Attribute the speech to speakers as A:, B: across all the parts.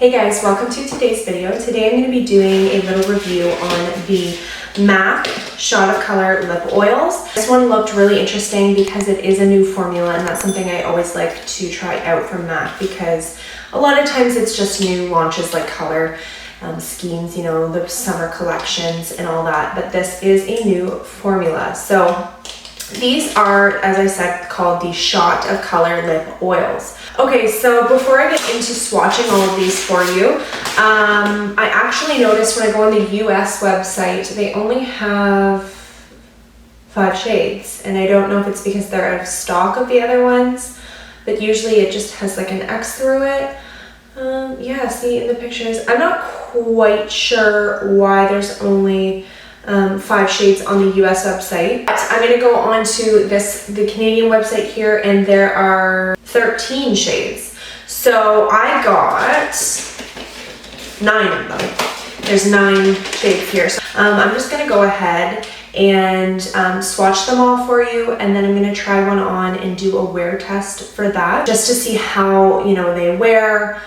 A: Hey guys, welcome to today's video. Today I'm going to be doing a little review on the MAC Shot of Color lip oils. This one looked really interesting because it is a new formula, and that's something I always like to try out from MAC because a lot of times it's just new launches like color schemes, you know, the summer collections and all that, but this is a new formula. So these are, as I said, called the Shot of Color lip oils. Okay, so before I get into swatching all of these for you, I actually noticed when I go on the US website, they only have 5 shades, and I don't know if it's because they're out of stock of the other ones, but usually it just has like an X through it. Yeah, see in the pictures, I'm not quite sure why there's only 5 shades on the US website. But I'm going to go on to the Canadian website here, and there are 13 shades. So I got 9 of them. There's 9 shades here. So I'm just going to go ahead and swatch them all for you, and then I'm going to try one on and do a wear test for that, just to see how, you know, they wear,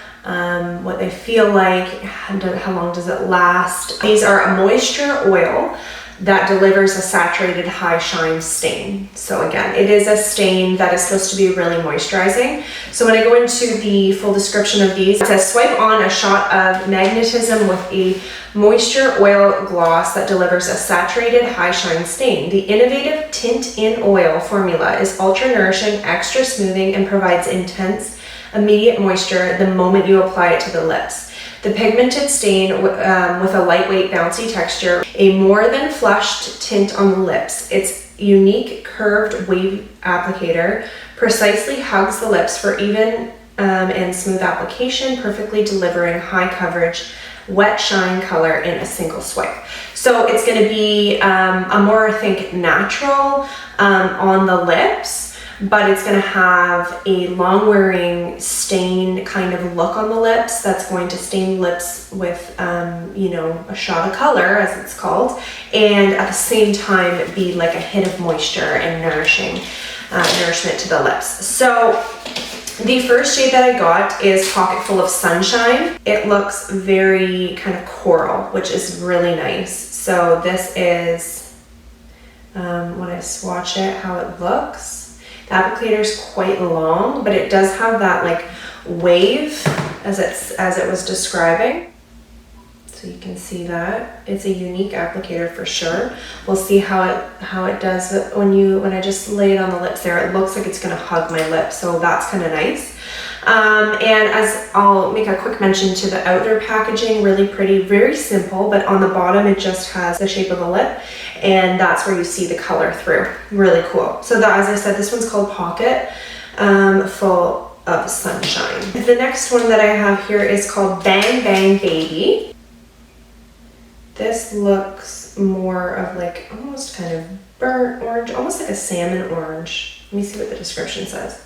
A: what they feel like, how long does it last. These are a moisture oil that delivers a saturated high shine stain. So again, it is a stain that is supposed to be really moisturizing. So when I go into the full description of these, it says swipe on a shot of magnetism with a moisture oil gloss that delivers a saturated high shine stain. The innovative tint in oil formula is ultra nourishing, extra smoothing, and provides intense immediate moisture the moment you apply it to the lips. The pigmented stain with a lightweight bouncy texture, a more than flushed tint on the lips. Its unique curved wave applicator precisely hugs the lips for even and smooth application, perfectly delivering high coverage wet shine color in a single swipe. So it's going to be a more, I think, natural on the lips, but it's going to have a long wearing stain kind of look on the lips that's going to stain lips with, you know, a shot of color, as it's called, and at the same time be like a hit of moisture and nourishment to the lips. So the first shade that I got is Pocketful of Sunshine. It looks very kind of coral, which is really nice. So this is, when I swatch it, how it looks. The applicator is quite long, but it does have that like wave as it was describing. So you can see that it's a unique applicator for sure. We'll see how it does when I just lay it on the lips there. It looks like it's going to hug my lips, so that's kind of nice. And as I'll make a quick mention to the outer packaging, really pretty, very simple, but on the bottom it just has the shape of the lip, and that's where you see the color through. Really cool. So that, as I said, this one's called Pocketful of Sunshine. The next one that I have here is called Bang Bang Baby. This looks more of like almost kind of burnt orange, almost like a salmon orange. Let me see what the description says.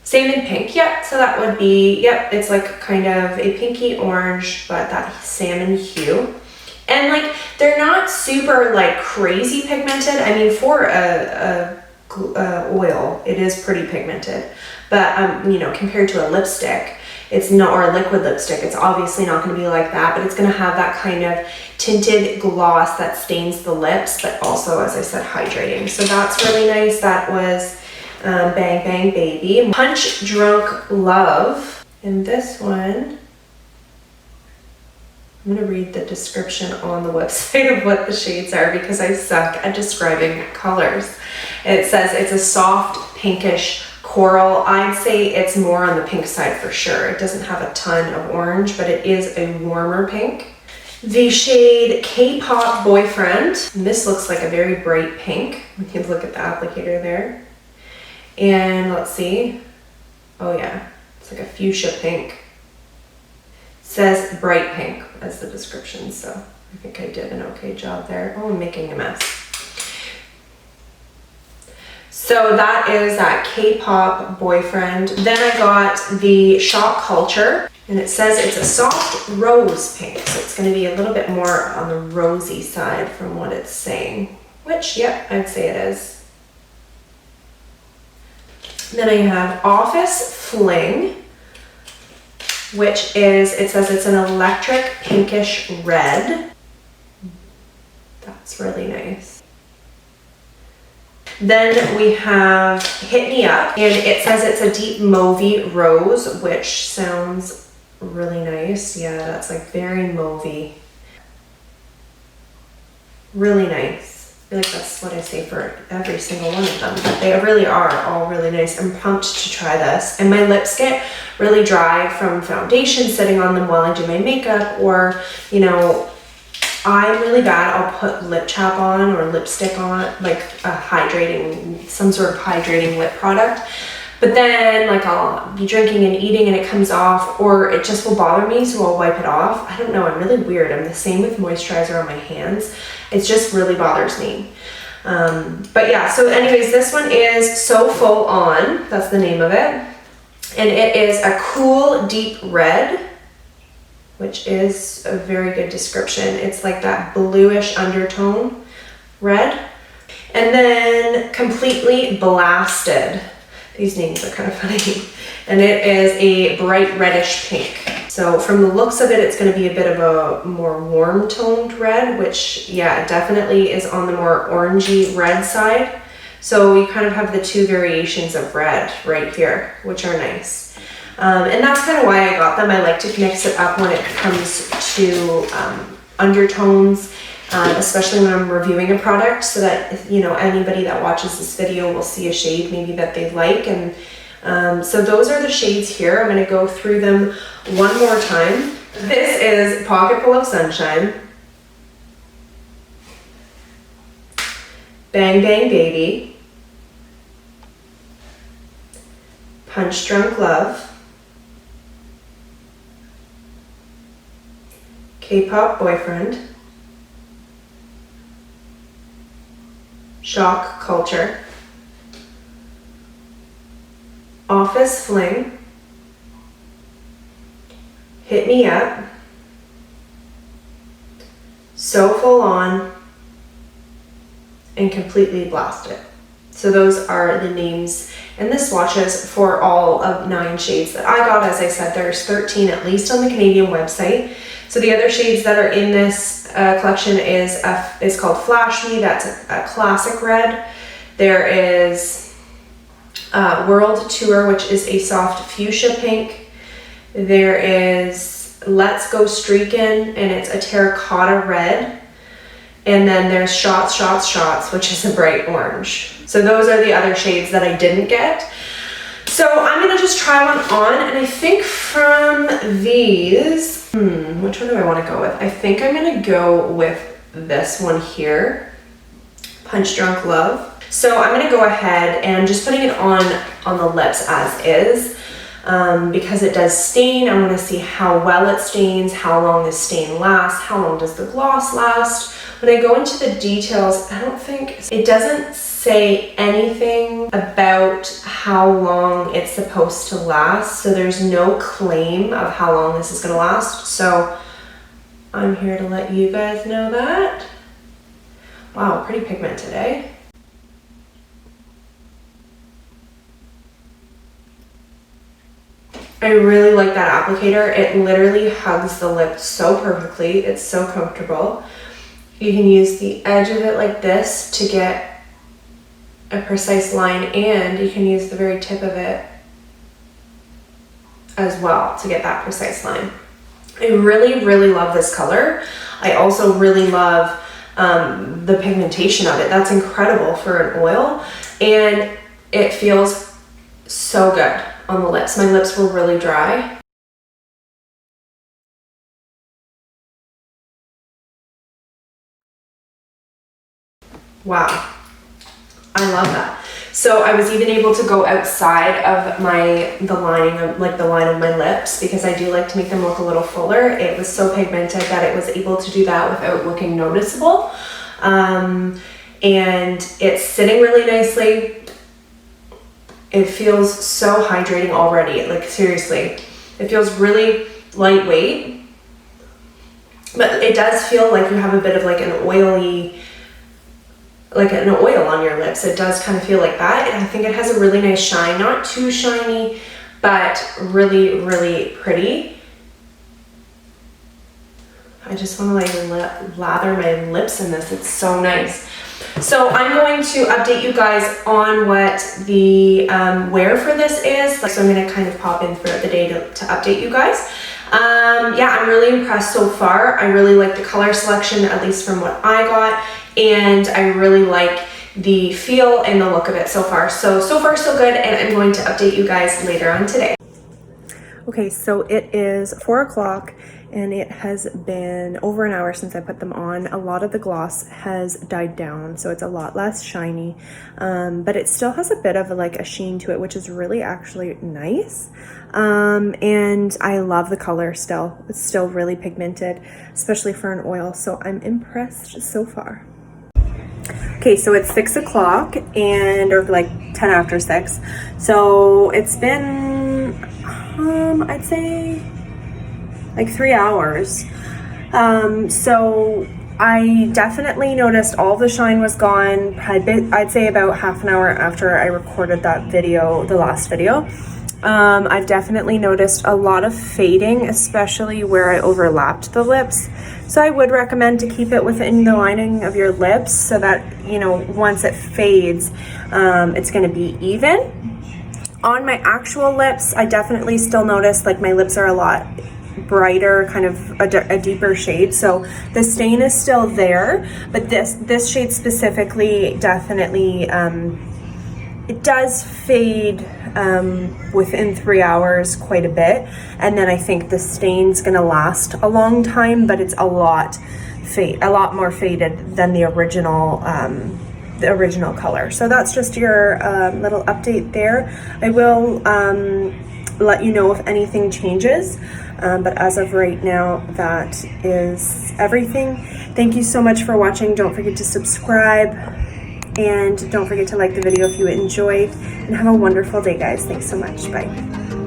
A: Salmon pink, yep, so that would be, yep, it's like kind of a pinky orange, but that salmon hue. And like, they're not super like crazy pigmented. I mean, for a oil, it is pretty pigmented, but you know, compared to a lipstick, it's not, or a liquid lipstick, it's obviously not going to be like that, but it's going to have that kind of tinted gloss that stains the lips, but also, as I said, hydrating. So that's really nice. That was Bang Bang Baby. Punch Drunk Love. And this one, I'm going to read the description on the website of what the shades are because I suck at describing colors. It says it's a soft pinkish coral. I'd say it's more on the pink side for sure. It doesn't have a ton of orange, but it is a warmer pink. The shade K-Pop Boyfriend. And this looks like a very bright pink. You can look at the applicator there. And let's see. Oh yeah, it's like a fuchsia pink. It says bright pink as the description, so I think I did an okay job there. Oh, I'm making a mess. So that is that K-Pop Boyfriend. Then I got the Shop Culture, and it says it's a soft rose pink, so it's going to be a little bit more on the rosy side from what it's saying, which, yep, I'd say it is. Then I have Office Fling. which is, it says it's an electric pinkish red. That's really nice. Then we have Hit Me Up, and it says it's a deep mauvey rose, which sounds really nice. Yeah, that's like very mauvey. Really nice. I feel like that's what I say for every single one of them, but they really are all really nice. I'm pumped to try this. And my lips get really dry from foundation sitting on them while I do my makeup, or, you know, I'm really bad. I'll put lip chap on or lipstick on, like a hydrating, some sort of hydrating lip product. But then like I'll be drinking and eating and it comes off, or it just will bother me, so I'll wipe it off. I don't know, I'm really weird. I'm the same with moisturizer on my hands. It just really bothers me. But yeah, so anyways, this one is So Full On. That's the name of it. And it is a cool deep red, which is a very good description. It's like that bluish undertone red. And then Completely Blasted. These names are kind of funny. And it is a bright reddish pink. So from the looks of it, it's going to be a bit of a more warm toned red, which yeah, definitely is on the more orangey red side. So we kind of have the two variations of red right here, which are nice. And that's kind of why I got them. I like to mix it up when it comes to undertones, especially when I'm reviewing a product, so that, you know, anybody that watches this video will see a shade maybe that they like. And so those are the shades here. I'm going to go through them one more time. This is Pocketful of Sunshine, Bang Bang Baby, Punch Drunk Love, K-Pop Boyfriend, Shock Culture, Office Fling, Hit Me Up, So Full On, and Completely Blasted. So those are the names and the swatches for all of 9 shades that I got. As I said, there's 13 at least on the Canadian website. So the other shades that are in this collection is called Flash Me. That's a classic red. There is World Tour, which is a soft fuchsia pink. There is Let's Go Streakin', and it's a terracotta red. And then there's Shots, Shots, Shots, which is a bright orange. So those are the other shades that I didn't get. So I'm gonna just try one on, and I think from these, which one do I wanna go with? I think I'm gonna go with this one here, Punch Drunk Love. So I'm gonna go ahead and I'm just putting it on the lips as is, because it does stain. I wanna see how well it stains, how long this stain lasts, how long does the gloss last. When I go into the details, I don't think, it doesn't say anything about how long it's supposed to last. So there's no claim of how long this is gonna last. So I'm here to let you guys know that. Wow, pretty pigmented, eh? I really like that applicator. It literally hugs the lip so perfectly. It's so comfortable. You can use the edge of it like this to get a precise line, and you can use the very tip of it as well to get that precise line. I really, really love this color. I also really love the pigmentation of it. That's incredible for an oil, and it feels so good on the lips. My lips were really dry. Wow, I love that. So I was even able to go outside of the line of my lips, because I do like to make them look a little fuller. It was so pigmented that it was able to do that without looking noticeable. And it's sitting really nicely. It feels so hydrating already. Like seriously, it feels really lightweight, but it does feel like you have a bit of like an oily, like an oil on your lips. It does kind of feel like that. And I think it has a really nice shine, not too shiny, but really, really pretty. I just want to like lather my lips in this. It's so nice. So I'm going to update you guys on what the wear for this is. So I'm going to kind of pop in throughout the day to update you guys. Yeah, I'm really impressed so far. I really like the color selection, at least from what I got, and I really like the feel and the look of it so far. So far so good, and I'm going to update you guys later on today. Okay, so it is 4 o'clock and it has been over an hour since I put them on. A lot of the gloss has died down, so it's a lot less shiny, but it still has a bit of like a sheen to it, which is really actually nice. And I love the color still. It's still really pigmented, especially for an oil, so I'm impressed so far. Okay, so it's 6 o'clock or like 10 after 6. So it's been, I'd say like 3 hours. So I definitely noticed all the shine was gone. I'd say about half an hour after I recorded that video, the last video. I've definitely noticed a lot of fading, especially where I overlapped the lips. So I would recommend to keep it within the lining of your lips so that, you know, once it fades, it's going to be even. On my actual lips, I definitely still notice like my lips are a lot brighter, kind of a deeper shade. So the stain is still there, but this shade specifically definitely, it does fade within 3 hours quite a bit, and then I think the stain's gonna last a long time, but it's a lot more faded than the original color. So that's just your little update there. I will let you know if anything changes, but as of right now, that is everything. Thank you so much for watching. Don't forget to subscribe, and don't forget to like the video if you enjoyed, and have a wonderful day, guys. Thanks so much. Bye.